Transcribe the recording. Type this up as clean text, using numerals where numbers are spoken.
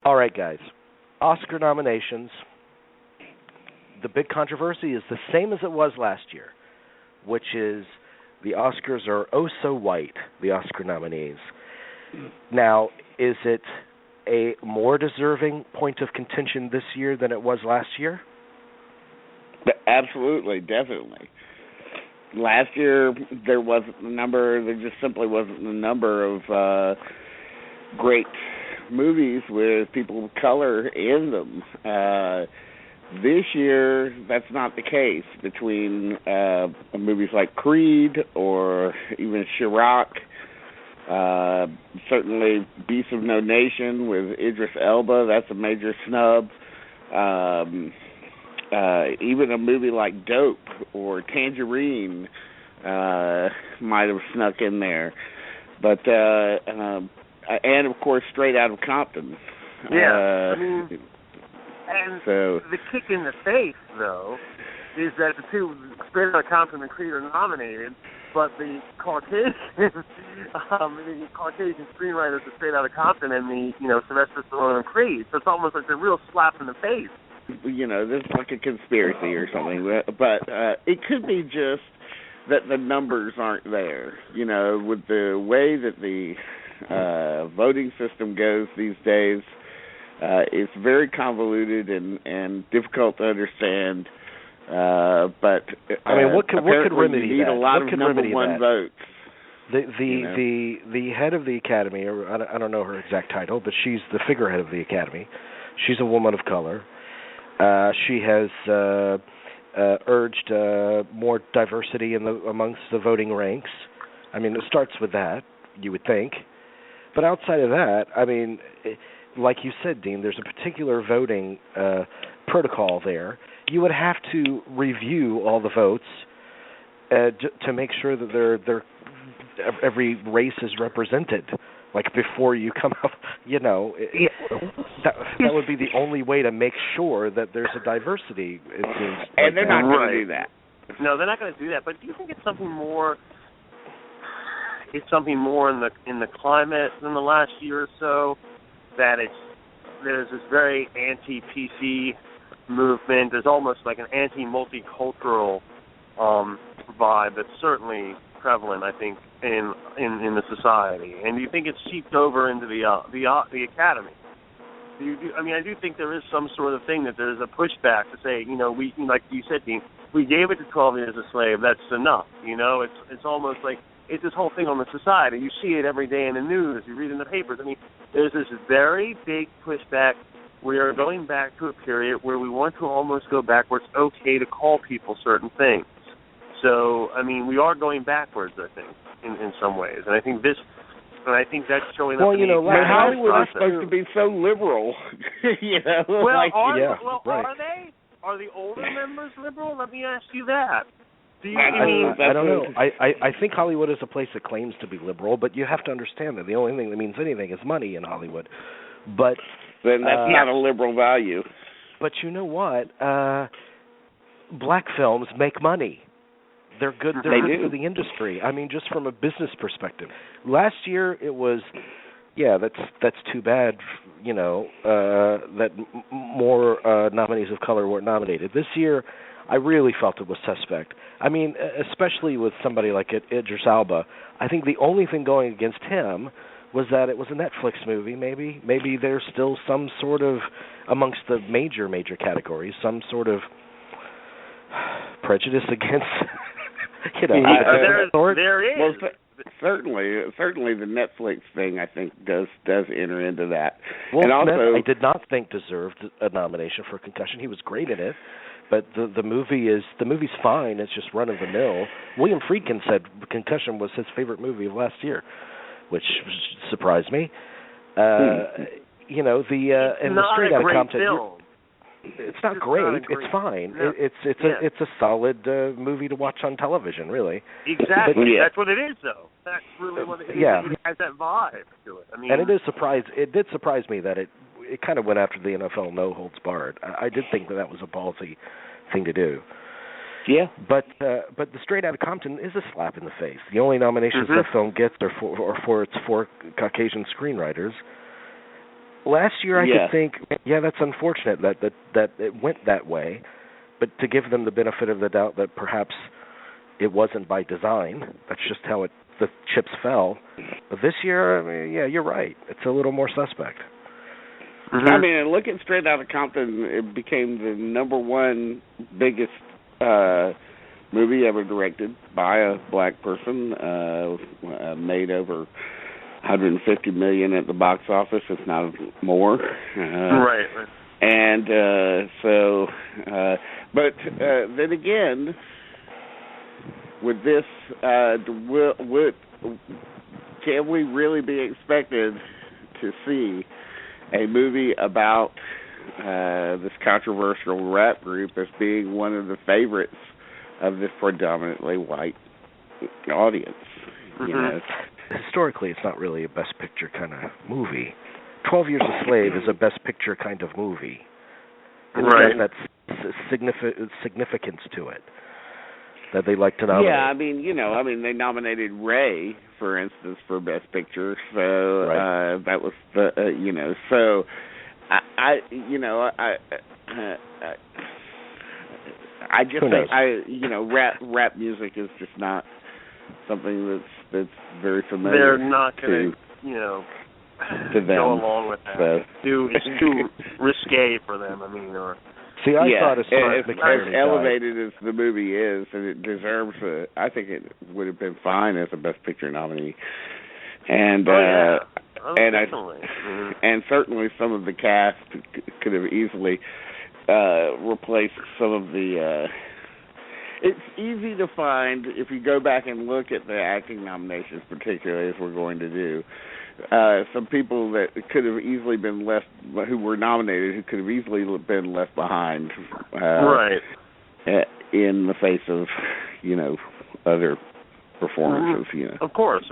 All right, guys. Oscar nominations. The big controversy is the same as it was last year, which is the Oscars are oh so white, the Oscar nominees. Now, is it a more deserving point of contention this year than it was last year? Absolutely, definitely. Last year, there just simply wasn't the number of great movies with people of color in them. This year, that's not the case between movies like Creed or even Chirac. Certainly, Beasts of No Nation with Idris Elba, that's a major snub. Even a movie like Dope or Tangerine might have snuck in there. But, and of course, Straight Outta Compton. Yeah, and the kick in the face, though, is that the two, Straight Outta Compton and Creed, are nominated, but the Caucasian screenwriters of Straight Outta Compton and the, Sylvester Stallone and Creed. So it's almost like a real slap in the face. This is like a conspiracy or something, but it could be just that the numbers aren't there. With the way that the voting system goes these days, it's very convoluted and difficult to understand. But what could remedy you need that? a lot what of number one votes. The head of the Academy, or I don't know her exact title, but she's the figurehead of the Academy. She's a woman of color. She has urged more diversity amongst the voting ranks. It starts with that, you would think. But outside of that, like you said, Dean, there's a particular voting protocol there. You would have to review all the votes to make sure that every race is represented. Like before you come up, that would be the only way to make sure that there's a diversity. It seems. And they're not going to do that. No, they're not going to do that. But do you think it's something more? It's something more in the climate than the last year or so. That there's this very anti-PC movement. There's almost like an anti-multicultural vibe that's certainly prevalent, I think, in the society. And do you think it's seeped over into the Academy? I do think there is some sort of thing that there's a pushback to say, we, like you said, Dean, we gave it to 12 Years a Slave. That's enough. It's almost like it's this whole thing on the society. You see it every day in the news. You read in the papers. There's this very big pushback. We are going back to a period where we want to almost go back where it's okay to call people certain things. So, we are going backwards, I think, in some ways. And I think that's showing up in the Hollywood is supposed to be so liberal. Are they? Are the older members liberal? Let me ask you that. I don't know. I think Hollywood is a place that claims to be liberal, but you have to understand that the only thing that means anything is money in Hollywood. But then that's not a liberal value. But you know what? Black films make money. They're good. They're good for the industry. Just from a business perspective. Last year it was, that's too bad. That more nominees of color weren't nominated. This year, I really felt it was suspect. Especially with somebody like Idris Elba. I think the only thing going against him was that it was a Netflix movie. Maybe there's still some sort of, amongst the major categories, some sort of prejudice against. There is. Well, certainly the Netflix thing, I think, does enter into that. Will and also, Smith, I did not think deserved a nomination for Concussion. He was great in it, but the movie's fine. It's just run of the mill. William Friedkin said Concussion was his favorite movie of last year, which surprised me. The Straight Outta Compton. It's not great. It's fine. No. It's a solid movie to watch on television, really. Exactly. But, that's what it is, though. That's really what it is. Yeah. It has that vibe to it. And it did surprise me that it kind of went after the NFL no holds barred. I did think that was a ballsy thing to do. Yeah. But the Straight Outta Compton is a slap in the face. The only nominations that film gets are for its four Caucasian screenwriters. last year I Yeah. could think, yeah, that's unfortunate that it went that way, but to give them the benefit of the doubt that perhaps it wasn't by design. That's just how the chips fell. But this year, I mean, yeah, you're right. It's a little more suspect. Mm-hmm. I mean, looking straight out of Compton, it became the number one biggest movie ever directed by a black person. Made over $150 million at the box office, if not more. Right. And but then again, with this, can we really be expected to see a movie about this controversial rap group as being one of the favorites of this predominantly white audience? Mm-hmm. You know, historically, it's not really a Best Picture kind of movie. 12 Years a Slave is a Best Picture kind of movie. And right. That's significance to it that they like to nominate. Yeah, I mean, they nominated Ray, for instance, for Best Picture. So right. that was the, So I just think rap music is just not something that's very familiar. They're not going to them. go along with that. So. It's too risque for them. I mean, or see, I thought as elevated as the movie is, and it deserves I think it would have been fine as a Best Picture nominee. And definitely. And certainly some of the cast could have easily replaced some of the. It's easy to find if you go back and look at the acting nominations, particularly as we're going to do. Some people that could have easily been left, who were nominated, who could have easily been left behind, right, in the face of, other performances. Of course.